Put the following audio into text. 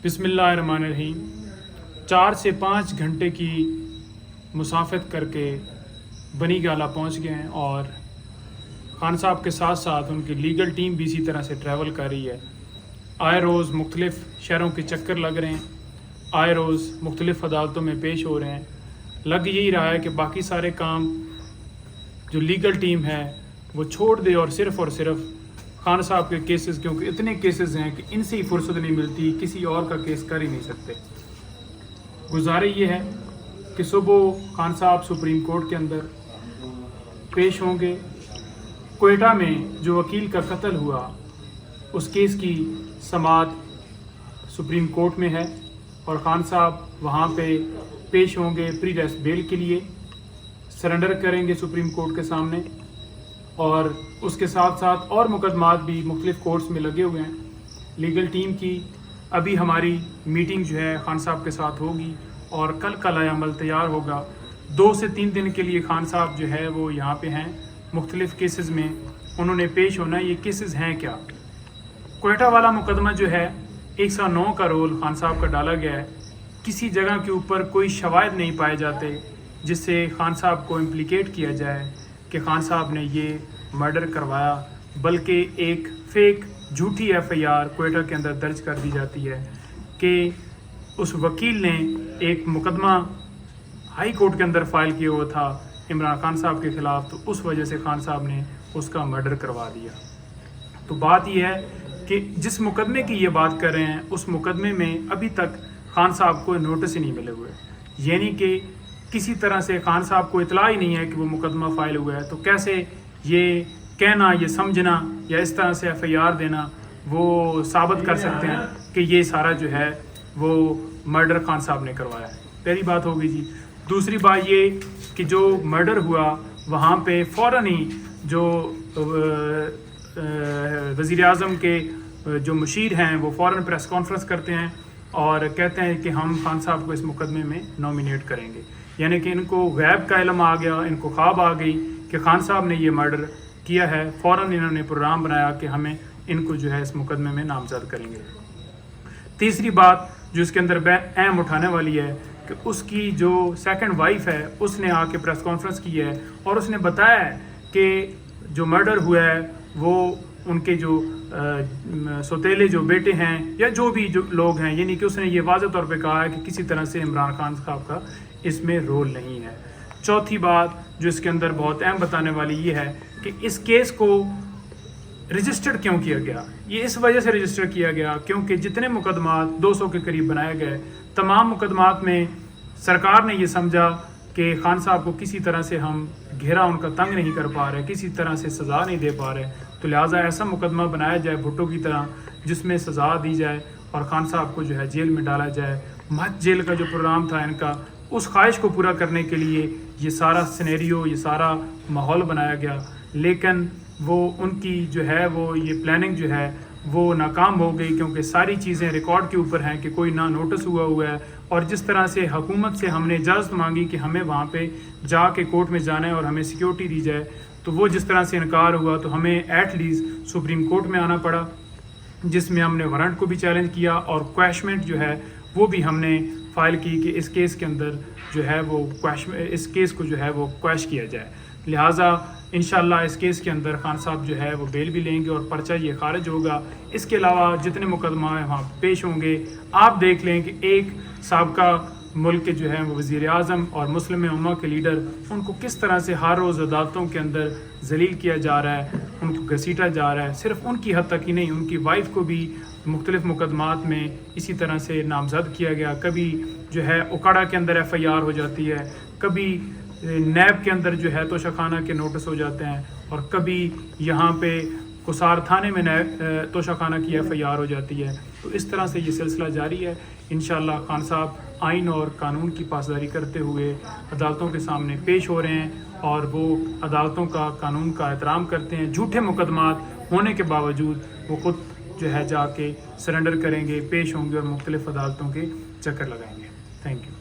بسم اللہ الرحمن الرحیم 4 سے 5 گھنٹے کی مسافت کر کے بنی گالہ پہنچ گئے ہیں اور خان صاحب کے ساتھ ساتھ ان کی لیگل ٹیم بھی اسی طرح سے ٹریول کر رہی ہے۔ آئے روز مختلف شہروں کے چکر لگ رہے ہیں، آئے روز مختلف عدالتوں میں پیش ہو رہے ہیں۔ لگ یہی رہا ہے کہ باقی سارے کام جو لیگل ٹیم ہے وہ چھوڑ دے اور صرف خان صاحب کے کیسز، کیونکہ اتنے کیسز ہیں کہ ان سے ہی فرصت نہیں ملتی، کسی اور کا کیس کر ہی نہیں سکتے۔ گزارش یہ ہے کہ صبح خان صاحب سپریم کورٹ کے اندر پیش ہوں گے۔ کوئٹہ میں جو وکیل کا قتل ہوا اس کیس کی سماعت سپریم کورٹ میں ہے اور خان صاحب وہاں پہ پیش ہوں گے پری ریسٹ بیل کے لیے، سرنڈر کریں گے سپریم کورٹ کے سامنے، اور اس کے ساتھ ساتھ اور مقدمات بھی مختلف کورٹس میں لگے ہوئے ہیں۔ لیگل ٹیم کی ابھی ہماری میٹنگ جو ہے خان صاحب کے ساتھ ہوگی اور کل کا لائحہ عمل تیار ہوگا۔ 2 سے 3 دن کے لیے خان صاحب جو ہے وہ یہاں پہ ہیں، مختلف کیسز میں انہوں نے پیش ہونا ہے۔ یہ کیسز ہیں کیا؟ کوئٹہ والا مقدمہ جو ہے 109 کا رول خان صاحب کا ڈالا گیا ہے۔ کسی جگہ کے اوپر کوئی شواہد نہیں پائے جاتے جس سے خان صاحب کو امپلیکیٹ کیا جائے کہ خان صاحب نے یہ مرڈر کروایا، بلکہ ایک فیک جھوٹی FIR کوئٹہ کے اندر درج کر دی جاتی ہے کہ اس وکیل نے ایک مقدمہ ہائی کورٹ کے اندر فائل کیا ہوا تھا عمران خان صاحب کے خلاف، تو اس وجہ سے خان صاحب نے اس کا مرڈر کروا دیا۔ تو بات یہ ہے کہ جس مقدمے کی یہ بات کر رہے ہیں اس مقدمے میں ابھی تک خان صاحب کو نوٹس ہی نہیں ملے ہوئے، یعنی کہ کسی طرح سے خان صاحب کو اطلاع ہی نہیں ہے کہ وہ مقدمہ فائل ہوا ہے۔ تو کیسے یہ کہنا، یہ سمجھنا یا اس طرح سے FIR دینا وہ ثابت کر سکتے ہیں کہ یہ سارا جو ہے وہ مرڈر خان صاحب نے کروایا ہے؟ پہلی بات ہوگی جی۔ دوسری بات یہ کہ جو مرڈر ہوا وہاں پہ فوراً ہی جو وزیر اعظم کے جو مشیر ہیں وہ فوراً پریس کانفرنس کرتے ہیں اور کہتے ہیں کہ ہم خان صاحب کو اس مقدمے میں نامینیٹ کریں گے، یعنی کہ ان کو غیب کا علم آ گیا، ان کو خواب آ گئی کہ خان صاحب نے یہ مرڈر کیا ہے۔ فوراً انہوں نے پروگرام بنایا کہ ہمیں ان کو جو ہے اس مقدمے میں نامزد کریں گے۔ تیسری بات جو اس کے اندر اہم اٹھانے والی ہے کہ اس کی جو سیکنڈ وائف ہے اس نے آ کے پریس کانفرنس کی ہے اور اس نے بتایا ہے کہ جو مرڈر ہوا ہے وہ ان کے جو سوتیلے جو بیٹے ہیں یا جو بھی جو لوگ ہیں، یعنی کہ اس نے یہ واضح طور پہ کہا ہے کہ کسی طرح سے عمران خان صاحب کا اس میں رول نہیں ہے۔ چوتھی بات جو اس کے اندر بہت اہم بتانے والی یہ ہے کہ اس کیس کو رجسٹرڈ کیوں کیا گیا؟ یہ اس وجہ سے رجسٹر کیا گیا کیونکہ جتنے مقدمات 200 کے قریب بنائے گئے، تمام مقدمات میں سرکار نے یہ سمجھا کہ خان صاحب کو کسی طرح سے ہم گھیرا ان کا تنگ نہیں کر پا رہے، کسی طرح سے سزا نہیں دے پا رہے، تو لہٰذا ایسا مقدمہ بنایا جائے بھٹو کی طرح جس میں سزا دی جائے اور خان صاحب کو جو ہے جیل میں ڈالا جائے۔ مت جیل کا جو پروگرام تھا ان کا، اس خواہش کو پورا کرنے کے لیے یہ سارا سینیریو، یہ سارا ماحول بنایا گیا، لیکن وہ ان کی جو ہے وہ یہ پلاننگ جو ہے وہ ناکام ہو گئی کیونکہ ساری چیزیں ریکارڈ کے اوپر ہیں کہ کوئی نہ نوٹس ہوا ہے، اور جس طرح سے حکومت سے ہم نے اجازت مانگی کہ ہمیں وہاں پہ جا کے کورٹ میں جانا ہے اور ہمیں سیکیورٹی دی جائے، تو وہ جس طرح سے انکار ہوا تو ہمیں ایٹ لیسٹ سپریم کورٹ میں آنا پڑا، جس میں ہم نے وارنٹ کو بھی چیلنج کیا اور کویشمنٹ جو ہے وہ بھی ہم نے فائل کی کہ اس کیس کے اندر جو ہے وہ اس کیس کو جو ہے وہ کویش کیا جائے۔ لہٰذا انشاءاللہ اس کیس کے اندر خان صاحب جو ہے وہ بیل بھی لیں گے اور پرچہ یہ خارج ہوگا۔ اس کے علاوہ جتنے مقدمہ وہاں پیش ہوں گے، آپ دیکھ لیں کہ ایک سابقہ ملک کے جو ہے وہ وزیر اعظم اور مسلم امہ کے لیڈر، ان کو کس طرح سے ہر روز عدالتوں کے اندر ذلیل کیا جا رہا ہے، ان کو گھسیٹا جا رہا ہے۔ صرف ان کی حد تک ہی نہیں، ان کی وائف کو بھی مختلف مقدمات میں اسی طرح سے نامزد کیا گیا۔ کبھی جو ہے اوکاڑا کے اندر FIR ہو جاتی ہے، کبھی نیب کے اندر جو ہے توشہ خانہ کے نوٹس ہو جاتے ہیں، اور کبھی یہاں پہ قصار تھانے میں توشہ خانہ کی FIR ہو جاتی ہے۔ تو اس طرح سے یہ سلسلہ جاری ہے۔ انشاءاللہ خان صاحب آئین اور قانون کی پاسداری کرتے ہوئے عدالتوں کے سامنے پیش ہو رہے ہیں اور وہ عدالتوں کا، قانون کا احترام کرتے ہیں۔ جھوٹے مقدمات ہونے کے باوجود وہ خود جو ہے جا کے سرنڈر کریں گے، پیش ہوں گے اور مختلف عدالتوں کے چکر لگائیں گے۔ Thank you.